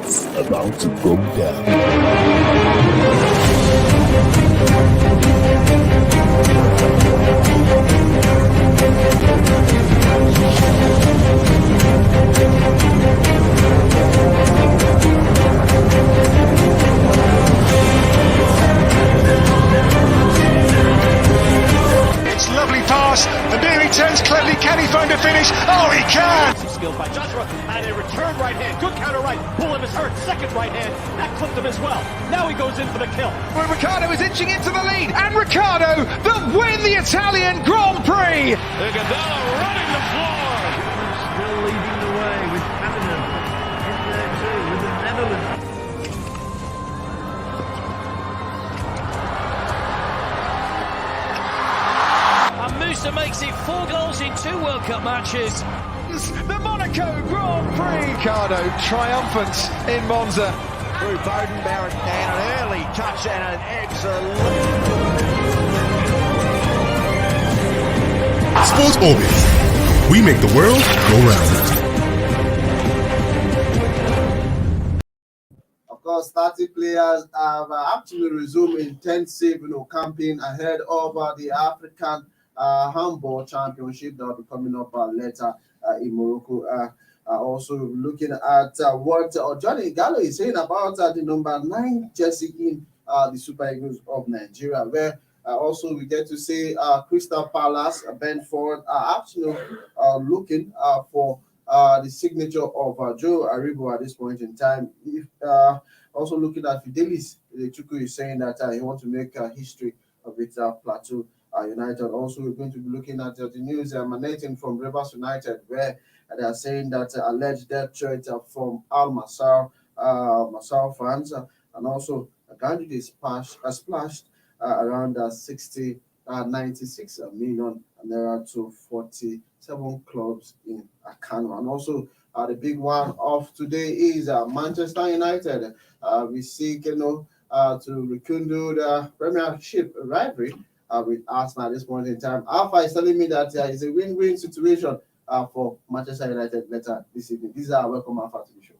It's about to go down. It's lovely pass, and there he turns cleverly. Can he find a finish? Oh, he can! Skill by Joshua, and a return right hand. Good counter right. Bullen is hurt. Second right hand. That clipped him as well. Now he goes in for the kill. Well, Ricciardo is inching into the lead, and Ricciardo that win the Italian Grand Prix! Iguodala running the floor. Still leading the way with Canada in there too, with the Netherlands. And Musa makes it 4 goals in 2 World Cup matches. The Monaco Grand Prix! Ricciardo triumphant in Monza. Through Bowden, Barrett, and an early touch and an excellent... Sports Orbit. We make the world go round. Of course, 30 players have actually resumed intensive camping ahead of the African Handball Championship that will be coming up later in Morocco. Also looking at what Johnny Gallo is saying about the number 9 jersey in the Super Eagles of Nigeria, where also we get to see Crystal Palace, Brentford are actually looking for the signature of Joe Aribo at this point in time. If, also looking at Fidelis, Chuku is saying that he wants to make history with Plateau United. Also, we're going to be looking at the news emanating from Rivers United, where they are saying that alleged death threat from Al Masar fans, and also Gandhi splashed around 96 million, and there are 47 clubs in Kano. And also the big one of today is Manchester United. We seek to rekindle the Premiership rivalry with Arsenal at this point in time. Alpha is telling me that it's a win-win situation for Manchester United later this evening. These are welcome Alpha to the show.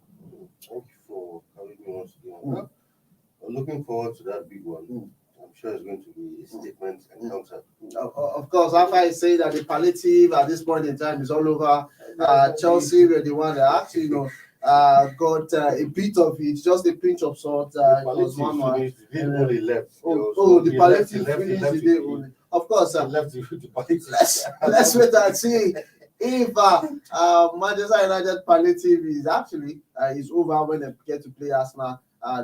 Thank you for having me once again. I'm looking forward to that big one. I'm sure it's going to be a statement encounter. Of course, Alpha is saying that the palliative at this point in time is all over. Chelsea were the one that actually got a bit of it, just a pinch of salt. It was one finished, only left. The palliative finished the day only. Of course, left the palliative. Let's wait and see if Manchester United palliative is actually is over when they get to play Arsenal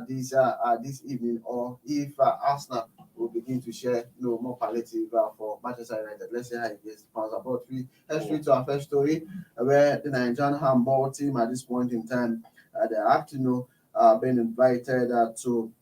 this evening, or if Arsenal will begin to share more palliative for Manchester United. Let's see how it gets passed. About we head straight to our first story, where the Nigerian handball team at this point in time they're actually been invited to.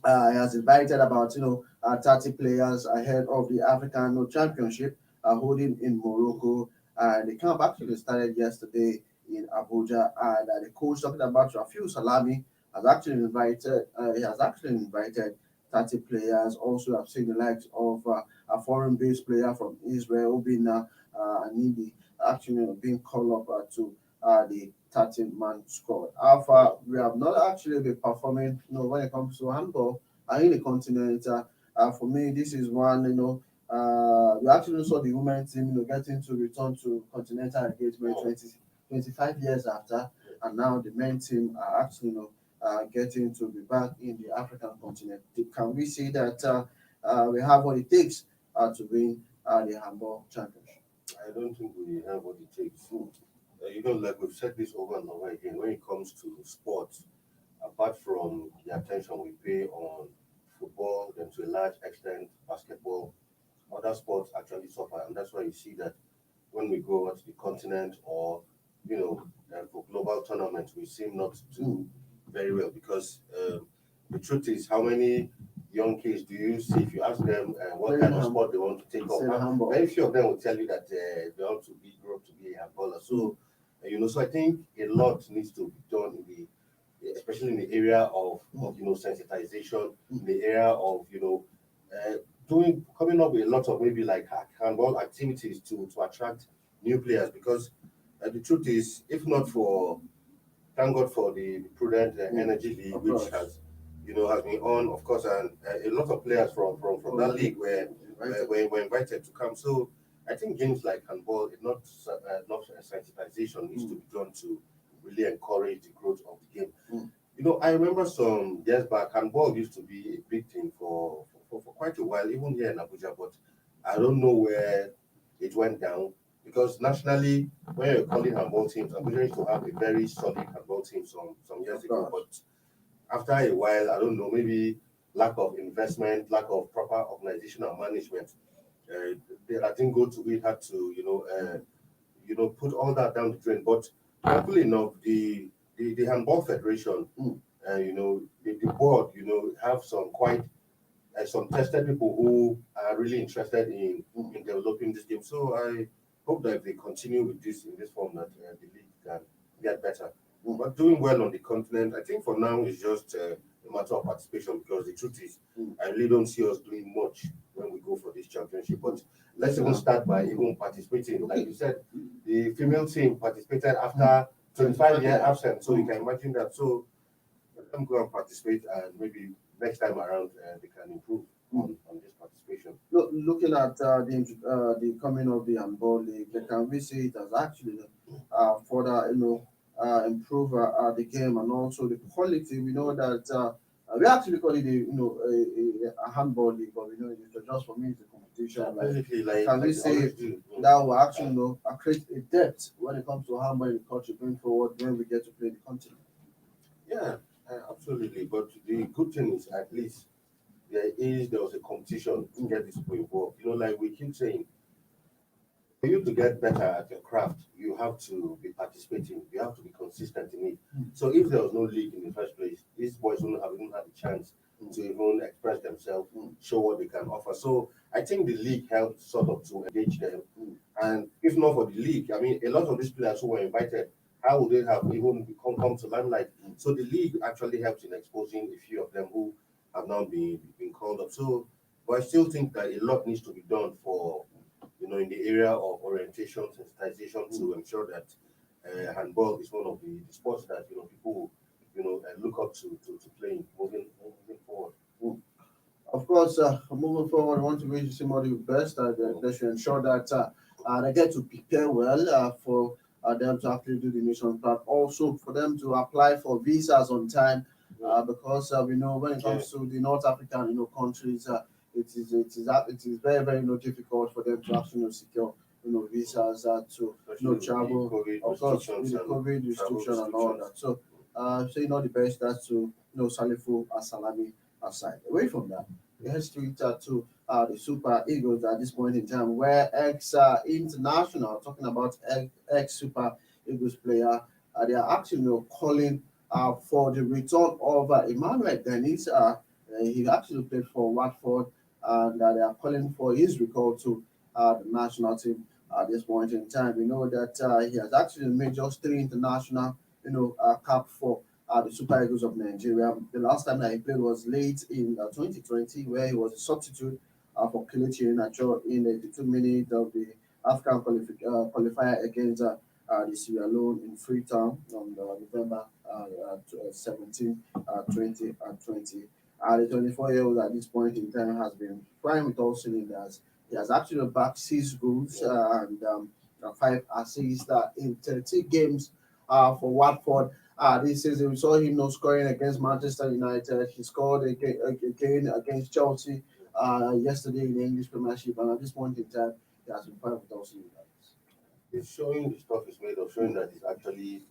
Has invited about 30 players ahead of the African Championship holding in Morocco. The camp actually started yesterday in Abuja, and the coach talking about Rafiu Salami has actually invited. He has actually invited 30 players. Also, I've seen the likes of a foreign-based player from Israel, Obina Anidi, actually being called up to the 13-man squad. Alpha, we have not actually been performing, when it comes to handball in the continent. For me, this is one, we actually saw the women's team, getting to return to continental engagement 25 years after, and now the men's team are actually, getting to be back in the African continent. Can we say that we have what it takes to win the handball championship? I don't think we have what it takes. Like we've said this over and over again, when it comes to sports, apart from the attention we pay on football, then to a large extent basketball, other sports actually suffer, and that's why you see that when we go out to the continent or for global tournaments, we seem not to do very well, because the truth is, how many young kids do you see if you ask them what kind of sport they want to take up? Very few of them will tell you that they want to grow up to be a handballer. So so I think a lot needs to be done especially in the area of sensitization, in the area of coming up with a lot of maybe like handball activities to attract new players, because the truth is, if not for thank God for the prudent energy league, Of which course. has, has been on, of course, and a lot of players from that league were invited to come. So I think games like handball, not sensitization needs to be done to really encourage the growth of the game. I remember some years back, handball used to be a big thing for quite a while, even here in Abuja, but I don't know where it went down. Because nationally, when you're calling handball teams, Abuja used to have a very solid handball team some years ago. But after a while, I don't know, maybe lack of investment, lack of proper organization and management, I think go to it had to, put all that down the drain. But luckily enough, the handball federation, the board, have some tested people who are really interested in developing this game. So I hope that if they continue with this in this form, that the league can get better. But doing well on the continent, I think for now it's just a matter of participation, because the truth is, I really don't see us doing much when we go for this championship. But let's even start by even participating. Like you said, the female team participated after 25-year absence, so you can imagine that. So let them go and participate, and maybe next time around they can improve on this participation. Looking at the coming of the handball league, can we see it as actually further improve the game and also the quality? We know that we actually call it a handball league, but we know it was just for me it's a competition. Can we say that will actually create a depth when it comes to handball in the country going forward when we get to play the continent? Yeah, absolutely. But the good thing is, at least there was a competition to get these people involved. Like we keep saying, for you to get better at your craft, you have to be participating. You have to be consistent in it. So if there was no league in the first place, these boys wouldn't have even had a chance to even express themselves, show what they can offer. So I think the league helped sort of to engage them. And if not for the league, I mean, a lot of these players who were invited, how would they have even come to limelight? So the league actually helps in exposing a few of them who have now been called up. So, but I still think that a lot needs to be done for, in the area of orientation, sensitization, to ensure that handball is one of the sports that people look up to playing moving forward. Of course, moving forward, I want to wish somebody the best. They should ensure that they get to prepare well for them to actually do the nation part. Also, for them to apply for visas on time, because we know when it comes to the North African countries, it is very very difficult for them to actually secure visas to travel. Of course, with the COVID restriction and all that. So, saying all the best. That's to Salifu Salami aside. Away from that, let's tweet to the Super Eagles at this point in time, where international, talking about ex Super Eagles player, they are actually calling for the return of Emmanuel Dennis. He actually played for Watford, and they are calling for his recall to the national team at this point in time. We know that he has actually made just 3 international, cap for the Super Eagles of Nigeria. The last time that he played was late in 2020, where he was a substitute for Kelechi Iheanacho in the 82 minutes of the African qualifier against the Sierra Leone in Freetown on November 17, 2020. The 24-year-old at this point in time has been flying with all cylinders. He has actually backed 6 goals and 5 assists in 30 games for Watford. This season, we saw him scoring against Manchester United. He scored again against Chelsea yesterday in the English Premiership, and at this point in time, he has been flying with all cylinders. It's showing the stuff is made of, showing that he's actually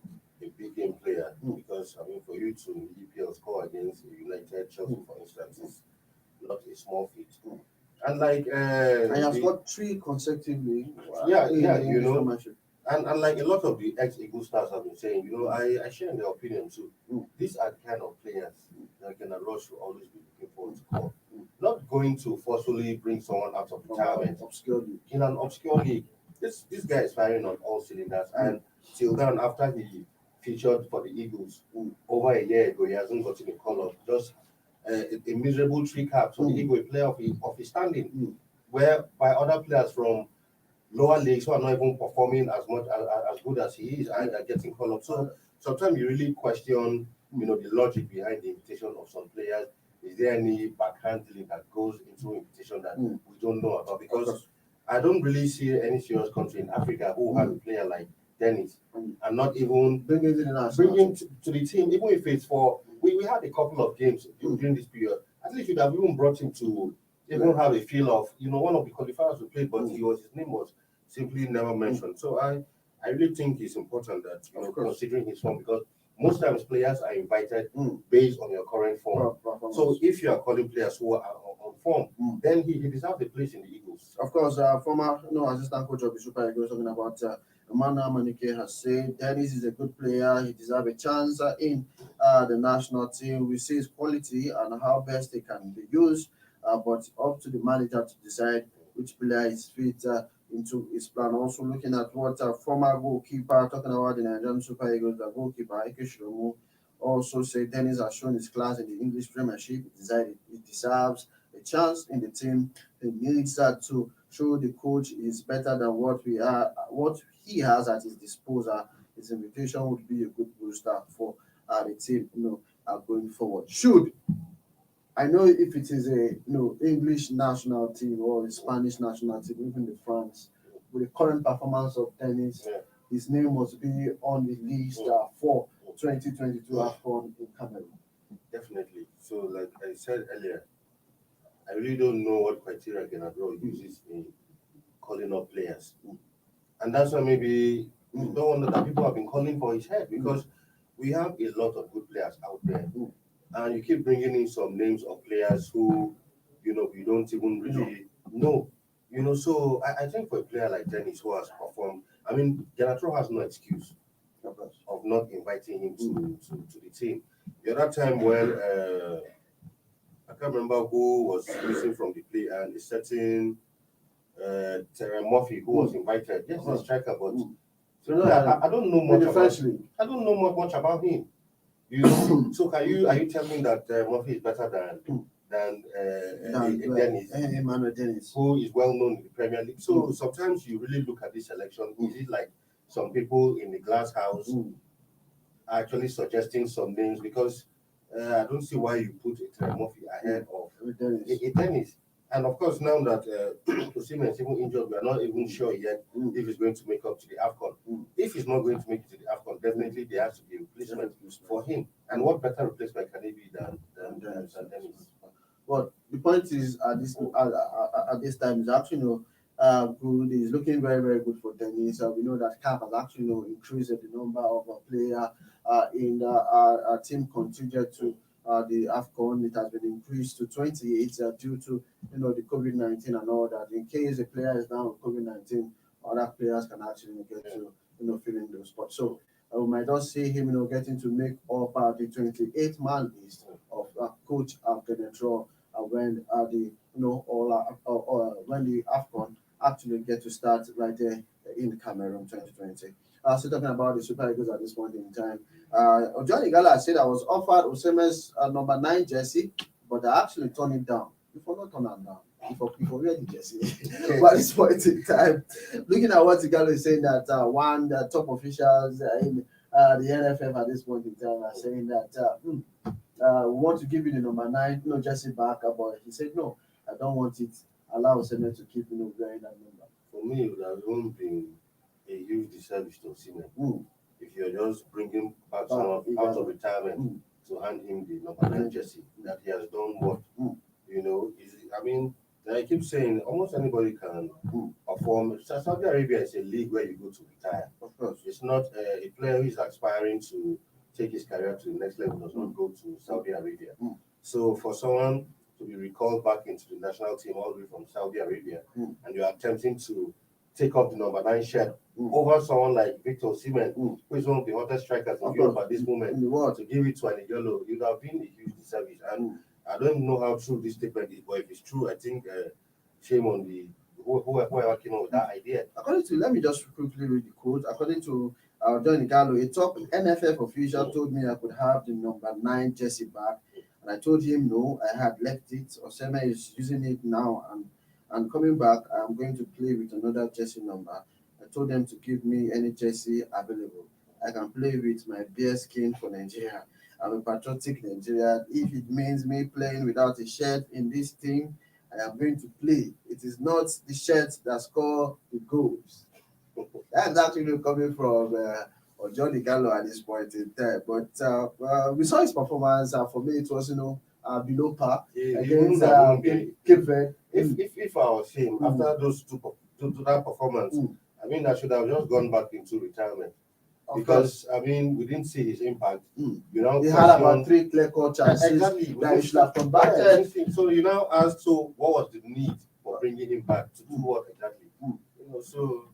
a big game player. Because I mean, for you to in the EPL score against United, Chelsea, for instance, is not a small feat. And like, and he has got 3 consecutively. And like a lot of the ex-Eagle stars have been saying, I share their opinion too. These are the kind of players that Gunnar Ross will always be looking forward to call. Not going to forcefully bring someone out of retirement in an obscure league. This guy is firing on all cylinders, and till then, after he featured for the Eagles over a year ago, he hasn't gotten a call up. Just a miserable 3 caps for the Eagle, a player of his standing, where by other players from lower leagues who are not even performing as much as good as he is are getting called up. So sometimes you really question, the logic behind the invitation of some players. Is there any backhand dealing that goes into invitation that we don't know about? Because I don't really see any serious country in Africa who have a player like Dennis and not even bring him to the team, even if it's for. We had a couple of games during this period. At least you'd have even brought him to even have a feel of, one of the qualifiers we played, but his name was simply never mentioned. So I really think it's important that, considering his form, because most times players are invited based on your current form. So if you are calling players who are on form, then he deserves a place in the Eagles. Of course, former assistant coach of the Super Eagles talking about Emmanuel Manike has said Dennis is a good player. He deserves a chance in the national team. We see his quality and how best he can be used, but up to the manager to decide which player is fit into his plan. Also looking at what former goalkeeper, talking about the Nigerian Super Eagles, the goalkeeper Ike Shiromu, also said Dennis has shown his class in the English Premiership. He deserves a chance in the team. He needs to show the coach is better than what he has at his disposal. His invitation would be a good booster for the team, going forward. I know if it is a English national team or a Spanish national team, even the France, with the current performance of Dennis, his name must be on the list for 2022 AFCON in Cameroon. Definitely. So, like I said earlier, I really don't know what criteria Genadro uses in calling up players. And that's why maybe we don't wonder that people have been calling for his head, because we have a lot of good players out there. And you keep bringing in some names of players who, we don't even really know. So I think for a player like Dennis who has performed, I mean, Genatro has no excuse of not inviting him to the team. The other time when I can't remember who was missing from the play, and a certain Terry Murphy who was invited. Yes, he's a striker, but I don't know much about him. I don't know much about him. So are you telling me that Murphy is better than Emmanuel Dennis, who is well known in the Premier League? So sometimes you really look at this selection. Is it like some people in the glass house are actually suggesting some names? Because I don't see why you put Murphy ahead of Dennis. And of course, now that Osimhen is even injured, we are not even sure yet if he's going to make up to the AFCON. If he's not going to make it to the AFCON, definitely there has to be a replacement for him. And what better replacement can he be than Dennis? But the point is, at this time, is actually good. He's looking very, very good for Dennis. We know that CAF has actually increased the number of players in our team contingent to the AFCON. It has been increased to 28 due to the COVID-19 and all that. In case a player is down with COVID-19, other players can actually get to fill in those spots. So we might not see him getting to make up the 28-man list of coach Genetro when when the AFCON actually get to start right there in Cameroon 2020. So talking about the Super Eagles at this point in time, Johnny Gala said I was offered Osimhen's number 9 jersey, but I actually turned it down. Before not turn it down, before wear the jersey. But at this point in time, looking at what Igalo is saying, that the top officials in the NFF at this point in time are saying that we want to give you the number 9 jersey back, but he said no, I don't want it. Allow Osimhen to keep wearing that number. For me, it would have even been a huge disservice to Osimhen if you're just bringing back someone out of retirement to hand him the number 9 jersey that he has done what I keep saying almost anybody can perform. Saudi Arabia is a league where you go to retire. Of course, it's not a player who is aspiring to take his career to the next level does not go to Saudi Arabia. So for someone to be recalled back into the national team all the way from Saudi Arabia, and you are attempting to take up the number 9 shirt over someone like Victor Osimhen, who is one of the hottest strikers in Europe at this moment, to give it to an Igalo, it would have been a huge disservice. And I don't know how true this statement is, but if it's true, I think shame on the whoever came up with that idea. Let me just quickly read the quote. According to Johnny Gallo, a top NFF official told me I could have the number 9 jersey back, and I told him no, I had left it. Osimhen is using it now, and And coming back, I'm going to play with another jersey number. I told them to give me any jersey available. I can play with my bear skin for Nigeria. I'm a patriotic Nigerian. If it means me playing without a shirt in this team, I am going to play. It is not the shirt that score the goals. That's actually coming from Johnny Gallo at this point in time. But we saw his performance. For me, it was below par against Cape Verde. If I was him after those to that performance, I mean, I should have just gone back into retirement. Because I mean, we didn't see his impact. You know, he had about 3 clear-cut chances exactly that he should have converted. So you now ask, so what was the need for bringing him back to do what exactly? You know, so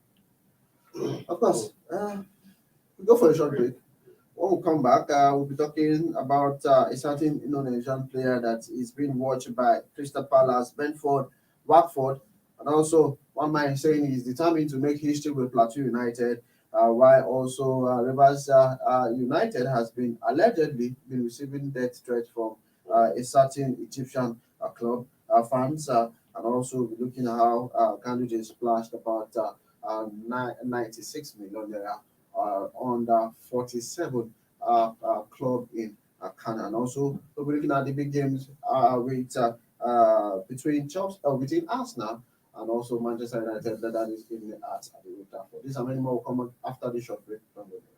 of course, we go for a short break. When we come back, we'll be talking about a certain Indonesian player that is being watched by Crystal Palace, Brentford, Watford, and also one man saying he's determined to make history with Plateau United. While also Rivers United has been allegedly been receiving death threats from a certain Egyptian club fans, and also looking at how Kanduje splashed about 96 million naira on the 47 club in Canada. And also we'll be looking at the big games with between Chelsea, between Arsenal and also Manchester United, that is in the at the Old Trafford. These are many more will come after the short break. Don't go anywhere.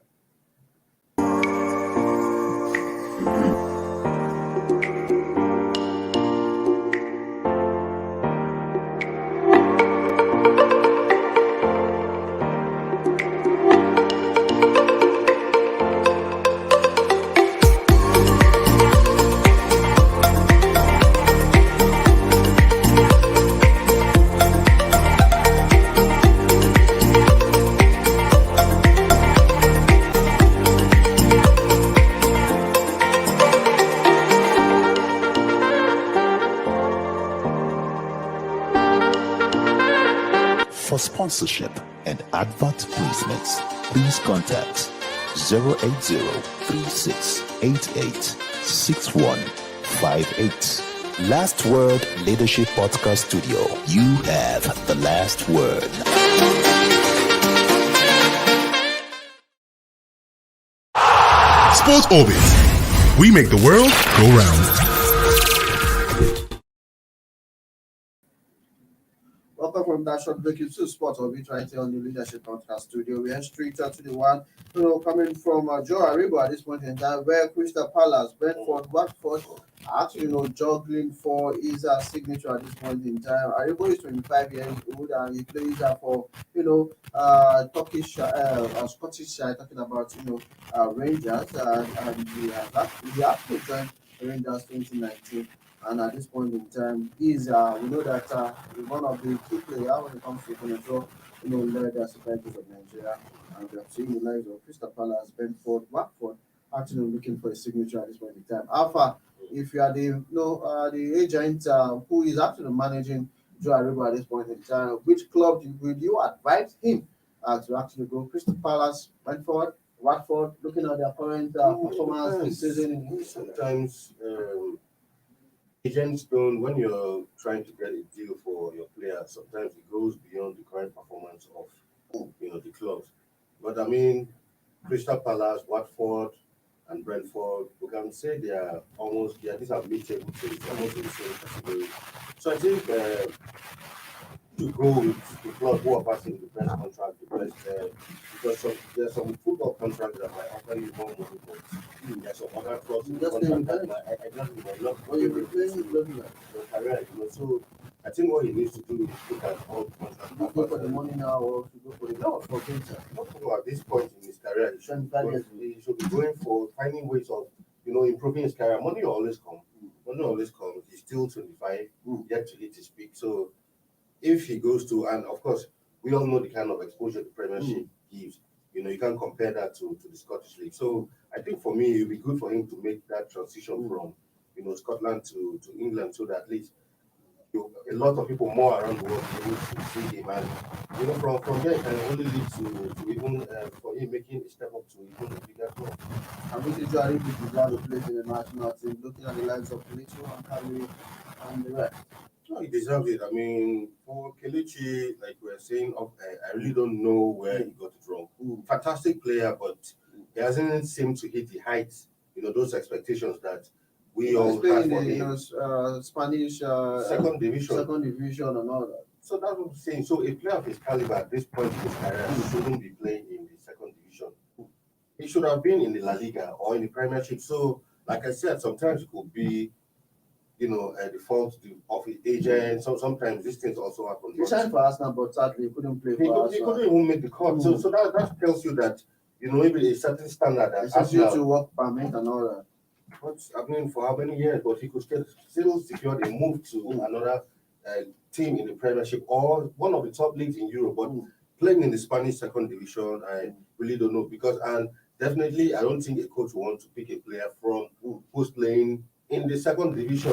For sponsorship and advert placements, please contact 080-3688-6158. Last Word Leadership Podcast Studio. You have the last word. Sports Orbit. We make the world go round. Welcome from that short break into Sports Orbit right here on the Leadership Podcast Studio. We are straight to the one, coming from Joe Aribo at this point in time, where Crystal Palace, Brentford, Watford are actually, juggling for his signature at this point in time. Aribo is 25 years old and he plays for, Turkish, Scottish side, talking about, Rangers, and he actually joined Rangers 2019. And at this point in time, he's we know that he's one of the key players when it comes to control, led the Super Eagles of Nigeria. And we have seen the lives of Crystal Palace, Brentford, Watford, actually looking for a signature at this point in time. Alpha, if you are the agent who is actually managing Joe Aribo at this point in time, which club would you advise him to actually go? Crystal Palace, Brentford, Watford, looking at their current performance this season. Sometimes agents don't, when you're trying to get a deal for your players, sometimes it goes beyond the current performance of the clubs. But I mean, Crystal Palace, Watford, and Brentford, we can say these are mid-table teams, almost in the same category. So I think to go with the club who are passing the best contract, because there's some football contracts that might offer you more money, but there's some other clubs in the contract that might not career. So I think what he needs to do is look at all the contracts. Go for the money now, or to go for the not at this point in his career. He should be going for finding ways of improving his career. Money will always come. He's still 25, yet to hit his peak. So if he goes to, and of course, we all know the kind of exposure the Premiership gives. You can't compare that to the Scottish League. So I think for me, it would be good for him to make that transition from, Scotland to England, so that at least a lot of people more around the world will be able to see him. And from there, it can only lead to even for him making a step up to even a bigger club. And we usually deserve a place in the national team, looking at the likes of Little and Calvary and the rest. No, he deserves it. I mean, for Kelechi, like we were saying, I really don't know where he got it wrong. Fantastic player, but he hasn't seemed to hit the heights, those expectations that we all had for him. Spanish Second division. And all that. So that's what I'm saying. So a player of his caliber at this point in his career shouldn't be playing in the second division. He should have been in the La Liga or in the Premiership. So, like I said, sometimes it could be the fault of his agent. So sometimes these things also happen. He signed for Arsenal, but sadly he couldn't play for Arsenal. He couldn't even make the cut. So that tells you that maybe a certain standard that Arsenal to work permit and all that. But I mean, for how many years? But he could still secure a move to another team in the Premiership or one of the top leagues in Europe. But playing in the Spanish second division, I really don't know and definitely I don't think a coach will want to pick a player from who's playing in the second division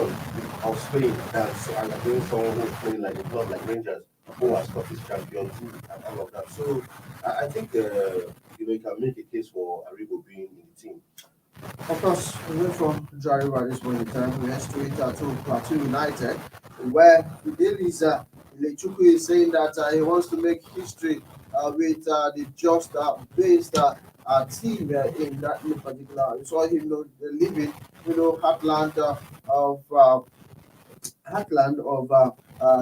of Spain that's against someone who's playing like a club like Rangers, who are Scottish champions and all of that. So I think you can make a case for Aribo being in the team. Of course, we went from Jariwa this morning time. We went straight to Plateau United, where the daily Lechukwu is saying that he wants to make history with the just based team in that in particular. We saw him living, heartland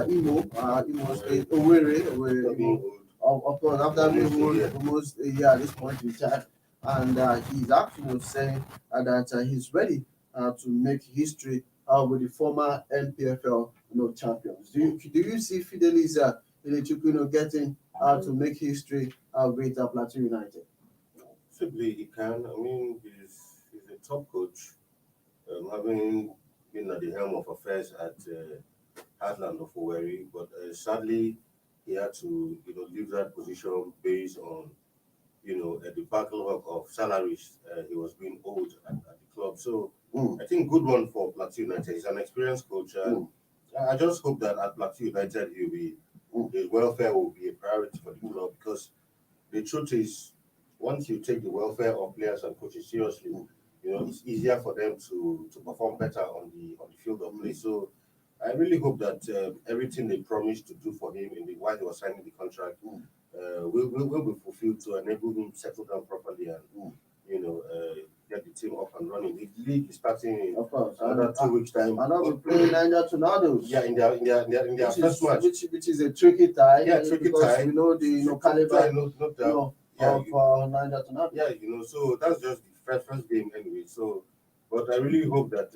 Imo State, Owerri, of course, after being almost a year at this point in time. And he's actually saying that he's ready to make history with the former NPFL champions. Do you see Fidelis getting to make history with Plateau United? Possibly he can. I mean, he's a top coach, having been at the helm of affairs at Heartland of Owerri, but sadly he had to leave that position based on the backlog of salaries he was being owed at the club. So I think good one for Plateau United. He's an experienced coach. I just hope that at Plateau United his welfare will be a priority for the club, because the truth is, once you take the welfare of players and coaches seriously, it's easier for them to perform better on the field of play. So I really hope that everything they promised to do for him while he was signing the contract will be fulfilled to enable him to settle down properly and get the team up and running. The league is starting in another 2 weeks' time. And I'll be playing Niger Tornadoes. Yeah, in their first match, which is a tricky tie. Yeah, tricky tie. We know the caliber of Niger Tornadoes. Yeah, so that's just the first game anyway. So, but I really hope that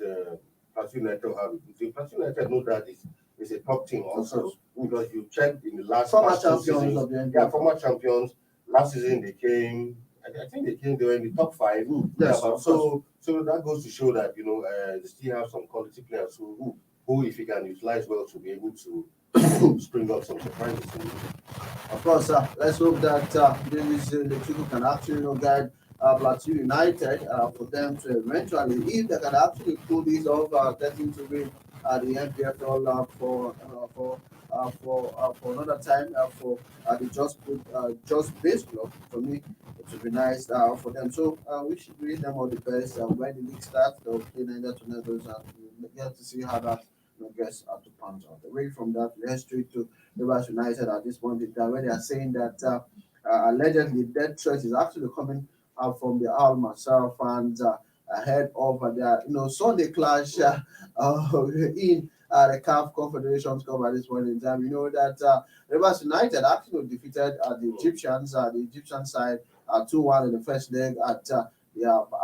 Plateau United will have it. Plateau United know that it's a top team also, because you checked in the last former champions of the NBA. Former champions. Last season they came. I think they were in the top 5. Yes, so that goes to show that they still have some quality players who if you can utilize well, to be able to spring up some surprises. Of course, let's hope that the people can actually guide Plateau United for them to eventually, if they can actually pull this off, getting to win the NPFL for another time for the just base club. For me, it would be nice for them. So we should wish them all the best. When the league starts, they'll play Niger Tornadoes, and we get to see how that gets to pan out. Away from that, we head straight to Rivers United at this point in time, where they are saying that allegedly death threat is actually coming out from the Al Masar fans ahead of their Sunday clash in the CAF Confederations Cup at this point in time. You know that Rivers United actually defeated the Egyptians, the Egyptian side 2-1 in the first leg at the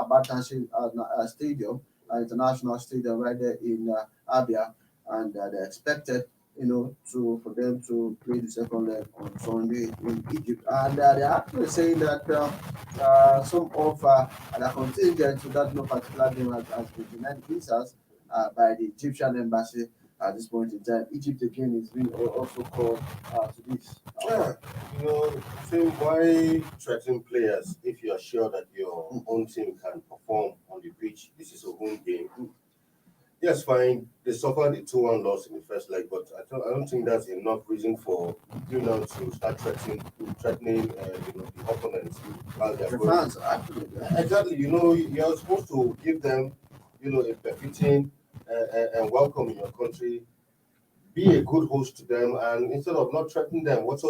Abatanshi Stadium, International Stadium, right there in Abia, and they expected for them to play the second leg on Sunday in Egypt. And they're actually saying that some of the contingent to that particular game has been denied visas by the Egyptian embassy at this point in time. Egypt again is being also called to this. So why threaten players if you are sure that your own team can perform on the pitch? This is a home game. Yes, fine. They suffered a 2-1 loss in the first leg, but I don't think that's enough reason for you now to start threatening the opponents while they're going. Fans, actually. Exactly. You're supposed to give them, a befitting and welcome in your country. be a good host to them, and instead of not threatening them, what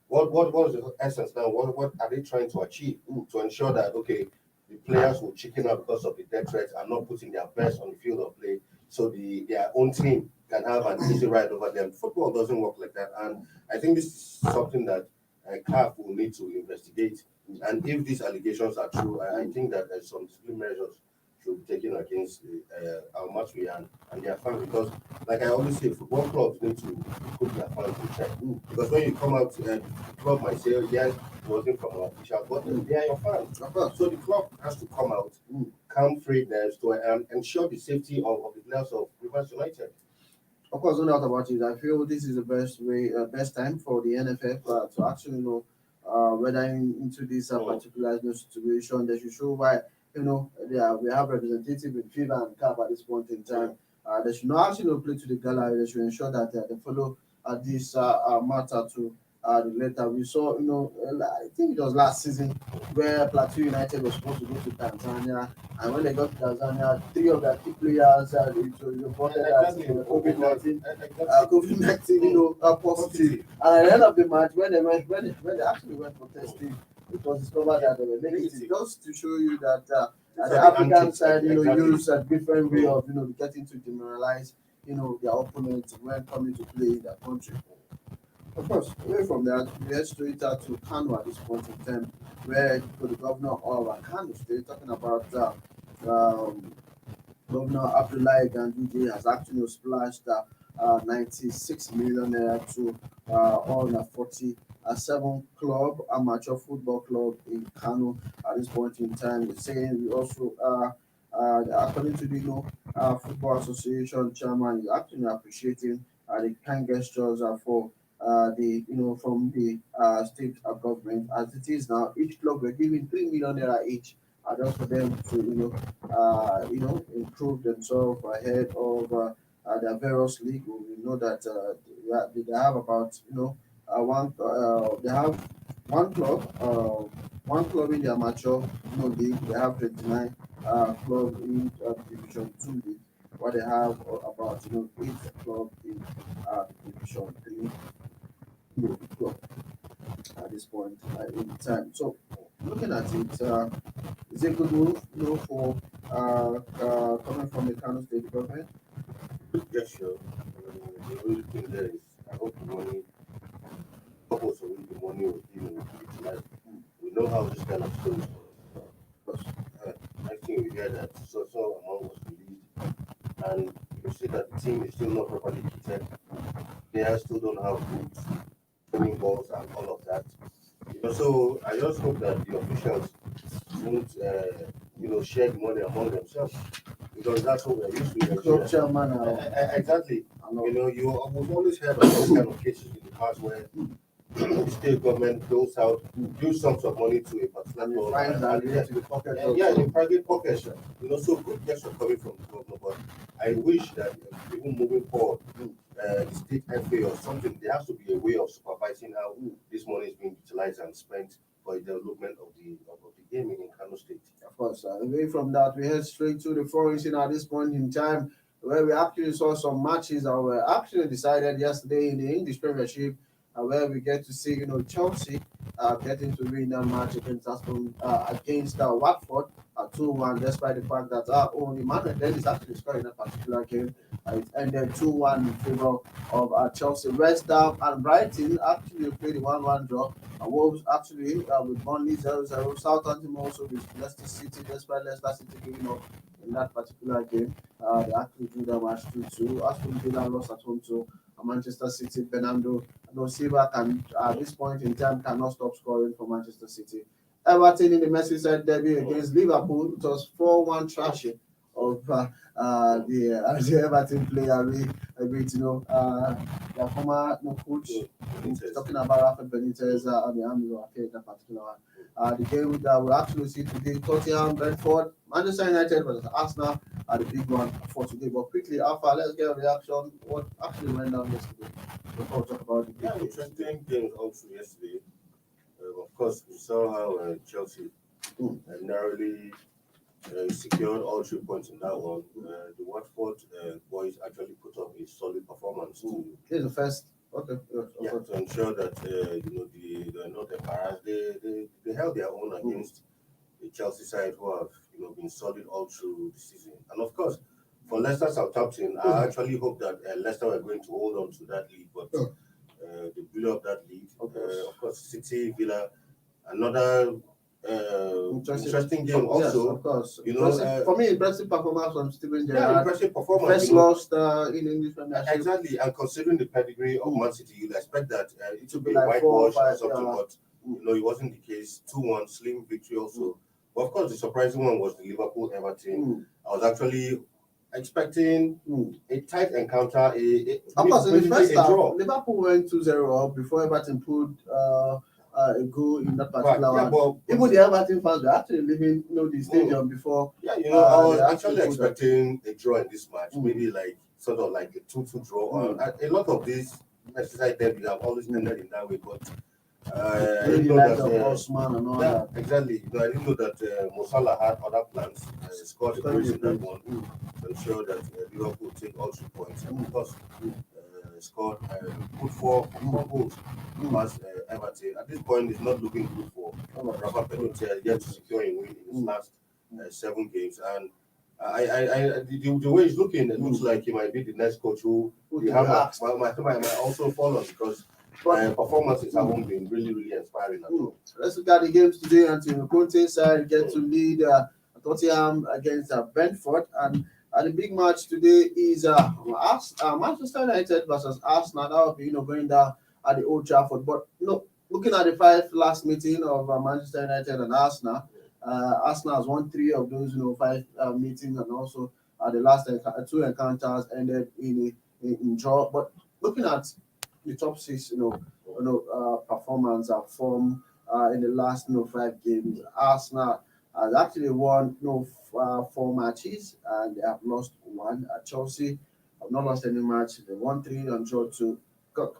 was the essence now? What are they trying to achieve to ensure that okay, the players will chicken out because of the death threats and not putting their best on the field of play, so their own team can have an easy ride over them. Football doesn't work like that, and I think this is something that CAF will need to investigate. And if these allegations are true, I think that there's some disciplinary measures should be taken against our Matri and their fans, because, like I always say, football clubs need to put their fans in check. Because when you come out, the club might say, yes, it wasn't from our official, but they are your fans. So the club has to come out, calm traders to ensure the safety of the players of Rivers United. Of course, no doubt about it. I feel this is the best time for the NFF to actually whether into this particular situation. They should show why we have representatives in FIFA and CAF at this point in time. They should not actually play to the gallery. They should ensure that they follow this matter to the letter. We saw, I think it was last season where Plateau United was supposed to go to Tanzania, and when they got to Tanzania, 3 of their key players it was reported as COVID-19, positive. And at the end of the match, when they actually went for testing, it was discovered that they were negative. Just to show you that the African side, use a different way of getting to demoralize their opponents when coming to play in their country. Of course, away from that, we head straight out to Kano at this point in time, where the governor of Kano State, talking about Governor Abdullahi Ganduje, has actually splashed 96 million naira to all 47 club, amateur football club in Kano at this point in time. They're saying we also, according to the Football Association chairman, is actually appreciating the kind gestures for from the state government. As it is now, each club were giving 3 million naira each, just for them to improve themselves ahead of their various league. We know that they have about they have one club in the amateur league. They have 29 club in Division 2 league, while they have about 8 club in Division 3 club at this point in time. So looking at it, is it a good move for coming from the Kano State government? Yes, sure. The only thing there is, I hope the money, purpose of the money was given utilized. We know how this kind of story goes. I think we hear that so amount was released, and you see that the team is still not properly kitted. Players still don't have good training balls and all of that. So I just hope that the officials won't, share the money among themselves, because that's what we're used to in Nigeria. Chairman, Exactly. We've always heard of those kind of cases in the past where the state government goes out, gives sums of money to a particular club, finds that relate to the pocket. in private pockets. So good gesture coming from the government, but I wish that even moving forward, the state FA or something, there has to be a way of supervising how this money is being utilized and spent for the development of the game in Kano State. Of course, away from that, we head straight to the foreign scene at this point in time, where we actually saw some matches that were actually decided yesterday in the English Premiership, where we get to see, Chelsea getting to win that match against Watford 2-1, despite the fact that only Emmanuel Dennis actually scored in that particular game. It ended 2-1 in favor of Chelsea. West Ham and Brighton actually played the 1-1 draw. Wolves actually with Burnley 0-0. Southampton also with Leicester City, despite Leicester City giving up in that particular game. They actually drew that match 2-2. Aston Villa lost at home to Manchester City. Bernardo Silva at this point in time cannot stop scoring for Manchester City. Everton in the Merseyside derby against Liverpool. It was 4-1 trashing of the Everton player. Their former coach, talking about Rafa Benitez on the army of that particular one. The game that we'll actually see today, Tottenham, Brentford, Manchester United versus Arsenal are the big one for today. But quickly, Alpha, let's get a reaction. What actually went down yesterday before we talk about the big games. Interesting games also yesterday. Of course, we saw how Chelsea narrowly secured all 3 points in that one. The Watford boys actually put up a solid performance This is the first. Okay. to ensure that they are not embarrassed. They held their own against the Chelsea side, who have been solid all through the season. And of course, for Leicester Southampton, I actually hope that Leicester were going to hold on to that lead, but they blew up that lead. Of course, City, Villa, another interesting game. Also, yes, of course. For me, impressive performance from Steven Gerrard. Yeah, impressive performance. First lost in English Premiership. Exactly, and considering the pedigree of Man City, you'd expect that it would be a whitewash or something, but it wasn't the case. 2-1 slim victory also. But of course, the surprising one was the Liverpool-Everton. I was actually expecting a tight encounter. Of course, in the first half, Liverpool went 2-0 up before Everton put a goal in that particular one. But even the Everton fans were actually leaving the stadium before. Yeah, I was actually expecting a draw in this match, maybe like sort of like a 2-2 draw. A lot of these Merseyside derbies have always ended in that way, but I didn't know that exactly. I didn't know that Mo Salah had other plans. Scored a goal in that one to ensure that Liverpool take all 3 points, and of course scored put four goals past Everton. At this point, it's not looking good for Rafa Benitez yet to secure a win in his last 7 games. And the way he's looking, it looks like he might be the next coach who might also follow, because performances haven't been really inspiring at all. Let's look at the games today. Antonio Conte side get to lead Tottenham against Brentford, and the big match today is Manchester United versus Arsenal. That will be going down at the Old Trafford. But looking at the 5 last meeting of Manchester United and Arsenal, Arsenal has won 3 of those 5 meetings, and also the last 2 encounters ended in draw. But looking at the top 6, performance and form in the last 5 games, Arsenal has actually won 4 matches, and they have lost 1. Chelsea have not lost any match. They won 3 and draw 2.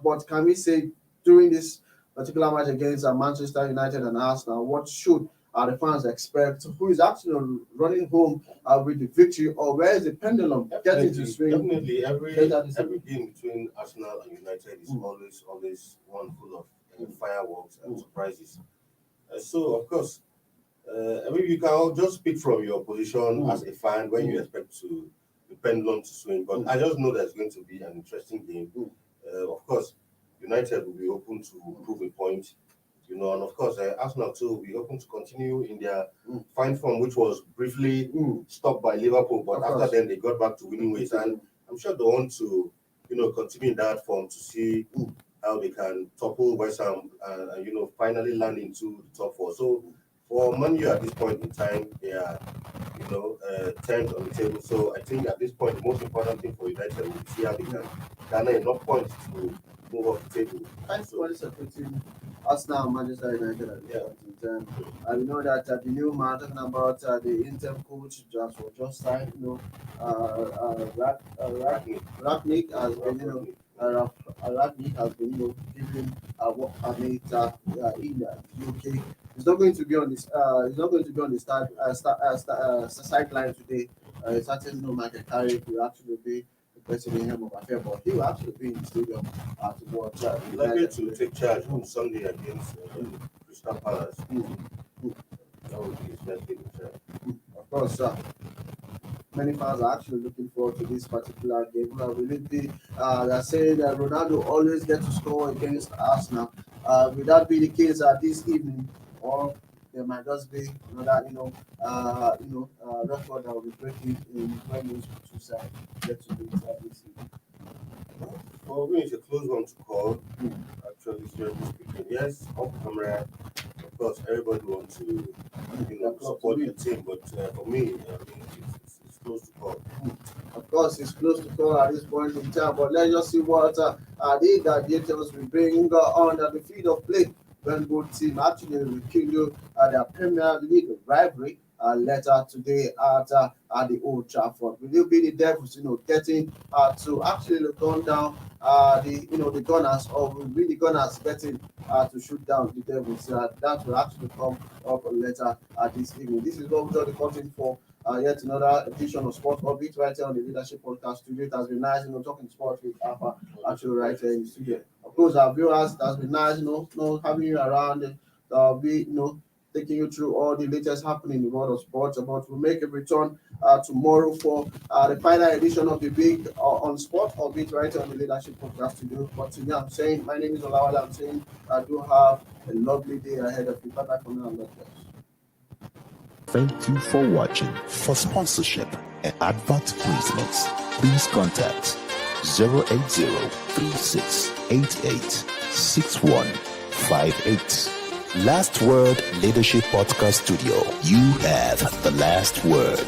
But can we say during this particular match against Manchester United and Arsenal, what should the fans expect? Who is actually running home with the victory, or where is the pendulum getting to swing? Definitely, every game between Arsenal and United is always one full of fireworks and surprises. So, of course, you can just speak from your position as a fan when you expect the pendulum to swing. But I just know that it's going to be an interesting game. Of course, United will be open to prove a point. And of course, Arsenal too will be open to continue in their fine form, which was briefly stopped by Liverpool. But after then, they got back to winning ways, and I'm sure they want to, continue in that form to see how they can topple West Ham and finally land into the top 4. So for Man U at this point in time, they are 10th on the table. So I think at this point, the most important thing for United will be see how they can garner enough points to move up the table. Arsenal and Manchester United at the point in time. And we know that the new man, talking about the interim coach just signed, Ragnick has been, Ragnick has been given a work permit in the UK. He's not going to be on this. He's not going to be on the sideline today. Certainly, Michael Carrick will actually be person in him of affair, but he will actually be in the stadium to watch. Likely to take charge on Sunday against Crystal Palace. That would be his best game. Of course, many fans are actually looking forward to this particular game. They're saying that Ronaldo always gets to score against Arsenal. Will that be the case this evening, or there might just be another, record that will be breaking in when those 2 sides get to do this evening? For me, it's a close one to call. Actually, seriously speaking, yes, off camera, of course, everybody wants to support the team, but for me, it's close to call. Of course, it's close to call at this point in time, but let's just see what the details will bring on the field of play when both teams actually rekindle their Premier League rivalry later today at the Old Trafford. Will it be the Devils, getting to actually gun down the Gunners, or will be the Gunners getting to shoot down the Devils? That will actually come up later this evening. This is what we draw the curtain for yet another edition of Sport Orbit right here on the Leadership Podcast Studio. It has been nice, talking sport with Alpha actually right here in the studio. Of course, our viewers, it has been nice, having you around and taking you through all the latest happening in the world of sports. But we'll make a return tomorrow for the final edition of the big on Sport Orbit right here on the Leadership Podcast Studio. But to me, I'm saying, my name is Olawale. I'm saying I do have a lovely day ahead of you. Bye-bye for now. God bless. Thank you for watching. For sponsorship and advert placements, please contact 080-3688-6158. Last Word Leadership Podcast Studio. You have the last word.